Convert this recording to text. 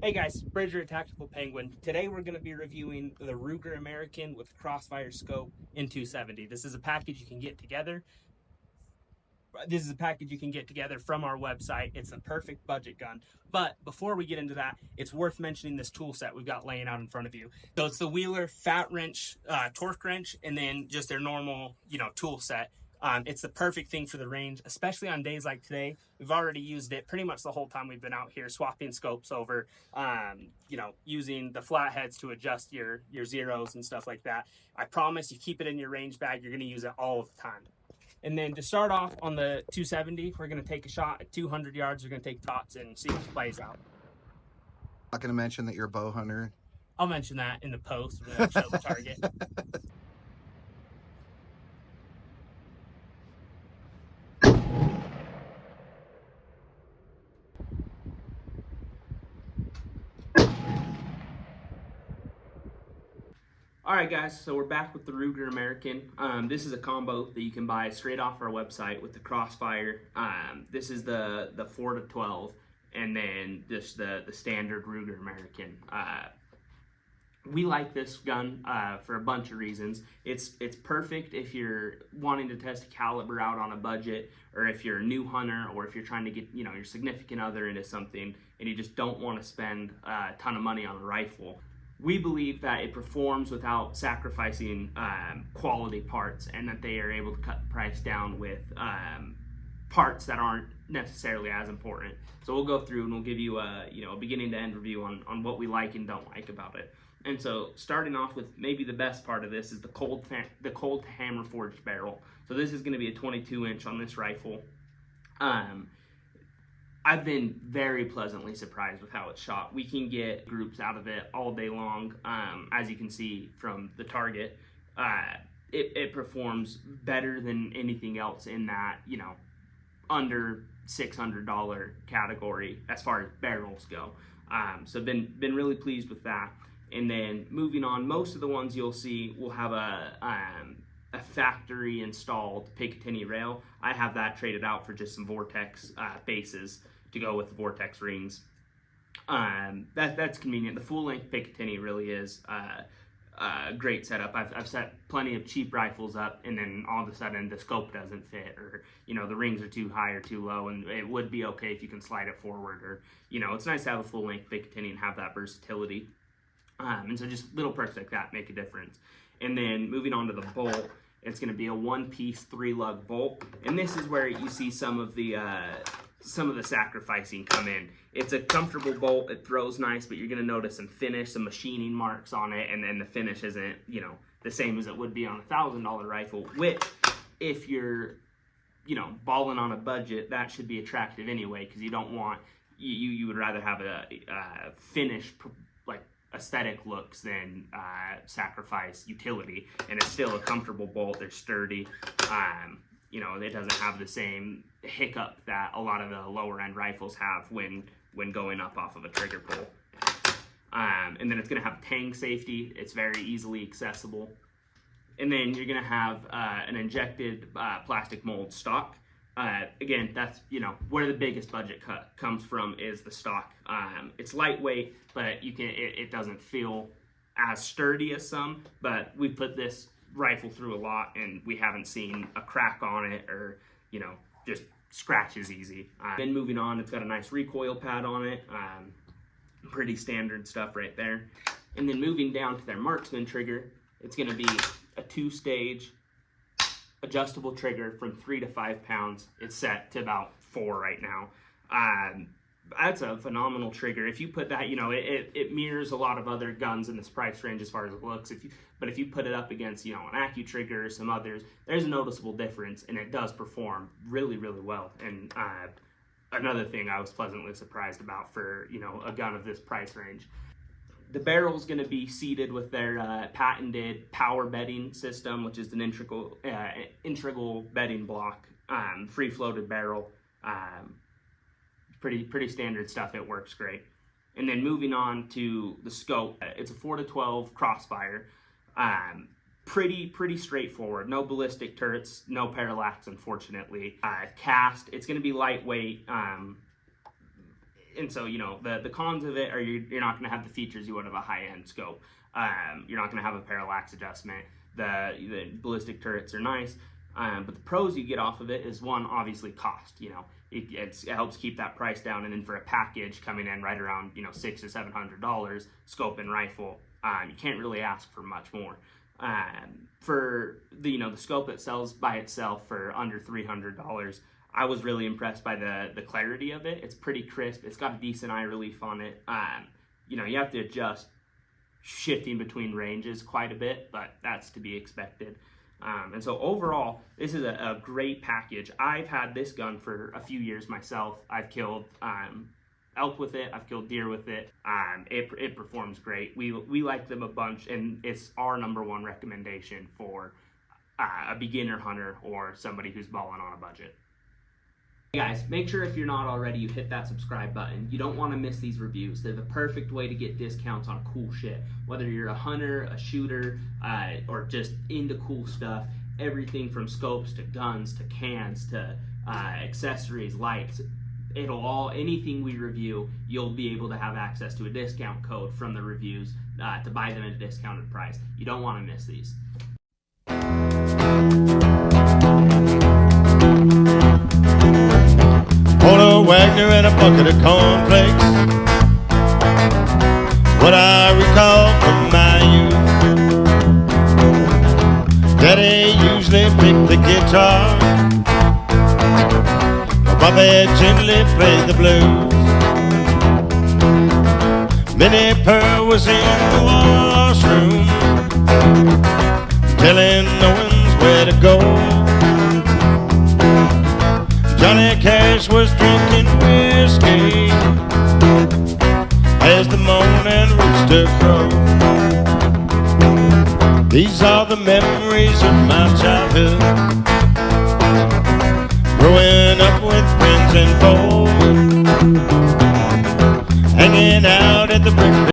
Hey guys, Bridger Tactical Penguin. Today we're going to be reviewing the Ruger American with Crossfire scope in 270. This is a package you can get together. From our website. It's the perfect budget gun. But before we get into that, it's worth mentioning this tool set we've got laying out in front of you. So it's the Wheeler fat wrench, torque wrench, and then just their normal, tool set. It's the perfect thing for the range, especially on days like today. We've already used it pretty much the whole time we've been out here, swapping scopes over, using the flatheads to adjust your zeros and stuff like that. I promise you keep it in your range bag. You're going to use it all the time. And then to start off on the 270, we're going to take a shot at 200 yards. We're going to take tots and see what plays out. Not going to mention that you're a bow hunter. I'll mention that in the post when I show the target. Alright guys, so we're back with the Ruger American. This is a combo that you can buy straight off our website with the Crossfire. This is the 4-12 and then just the standard Ruger American. We like this gun for a bunch of reasons. It's perfect if you're wanting to test a caliber out on a budget, or if you're a new hunter, or if you're trying to get your significant other into something and you just don't want to spend a ton of money on a rifle. We believe that it performs without sacrificing quality parts, and that they are able to cut the price down with parts that aren't necessarily as important. So we'll go through and we'll give you a beginning to end review on what we like and don't like about it. And so starting off with maybe the best part of this is the cold hammer forged barrel. So this is going to be a 22-inch on this rifle. I've been very pleasantly surprised with how it's shot. We can get groups out of it all day long. As you can see from the target, it performs better than anything else in that, under $600 category as far as barrels go. So been really pleased with that. And then moving on, most of the ones you'll see will have a factory installed Picatinny rail. I have that traded out for just some Vortex bases to go with the Vortex rings. That's convenient. The full length Picatinny really is a great setup. I've set plenty of cheap rifles up, and then all of a sudden the scope doesn't fit, or the rings are too high or too low, and it would be okay if you can slide it forward, or it's nice to have a full length Picatinny and have that versatility. And so just little perks like that make a difference. And then moving on to the bolt, it's going to be a one-piece 3-lug bolt, and this is where you see some of the sacrificing come in. It's a comfortable bolt, it throws nice, but you're going to notice some finish, some machining marks on it, and then the finish isn't the same as it would be on a $1,000 rifle, which if you're balling on a budget, that should be attractive anyway, because you don't want you would rather have a finish like aesthetic looks than sacrifice utility. And it's still a comfortable bolt. They're sturdy. It doesn't have the same hiccup that a lot of the lower end rifles have when going up off of a trigger pull. And then it's going to have tang safety. It's very easily accessible. And then you're going to have an injected plastic mold stock. Again, that's where the biggest budget cut comes from, is the stock. It's lightweight, but it doesn't feel as sturdy as some, but we put this rifle through a lot and we haven't seen a crack on it, or just scratches easy. Then moving on, it's got a nice recoil pad on it, pretty standard stuff right there. And then moving down to their marksman trigger, it's going to be a 2-stage adjustable trigger from 3 to 5 pounds. It's set to about 4 right now. That's a phenomenal trigger. If you put that, it mirrors a lot of other guns in this price range as far as it looks. But if you put it up against, an AccuTrigger or some others, there's a noticeable difference, and it does perform really, really well. And another thing I was pleasantly surprised about for, a gun of this price range. The barrel is going to be seated with their patented power bedding system, which is an integral bedding block, free floated barrel. Pretty standard stuff. It works great. And then moving on to the scope, it's a 4-12 Crossfire. Pretty straightforward. No ballistic turrets, no parallax, unfortunately. Cast, it's going to be lightweight. and so, you know, the cons of it are you're not going to have the features you would of a high-end scope. You're not going to have a parallax adjustment. The ballistic turrets are nice, but the pros you get off of it is, one, obviously cost. You know, it helps keep that price down, and then for a package coming in right around, you know, $600 to $700 scope and rifle, you can't really ask for much more. For the the scope that sells by itself for under $300, I was really impressed by the clarity of it. It's pretty crisp. It's got a decent eye relief on it. You know, you have to adjust shifting between ranges quite a bit, but that's to be expected. And so overall, this is a great package. I've had this gun for a few years myself. I've killed elk with it. I've killed deer with it. It performs great. We like them a bunch, and it's our #1 recommendation for a beginner hunter or somebody who's balling on a budget. Hey guys, make sure if you're not already, you hit that subscribe button. You don't want to miss these reviews. They're the perfect way to get discounts on cool shit. Whether you're a hunter, a shooter, or just into cool stuff, everything from scopes to guns to cans to accessories, lights, anything we review, you'll be able to have access to a discount code from the reviews to buy them at a discounted price. You don't want to miss these. Polo Wagner and a bucket of cornflakes, what I recall from my youth. Daddy usually picked the guitar, Bobby gently played the blues. Minnie Pearl was in the washroom, telling no one's where to go. Johnny Cash was drinking whiskey as the morning rooster crowed. These are the memories of my childhood, growing up with friends and foes, hanging out at the brick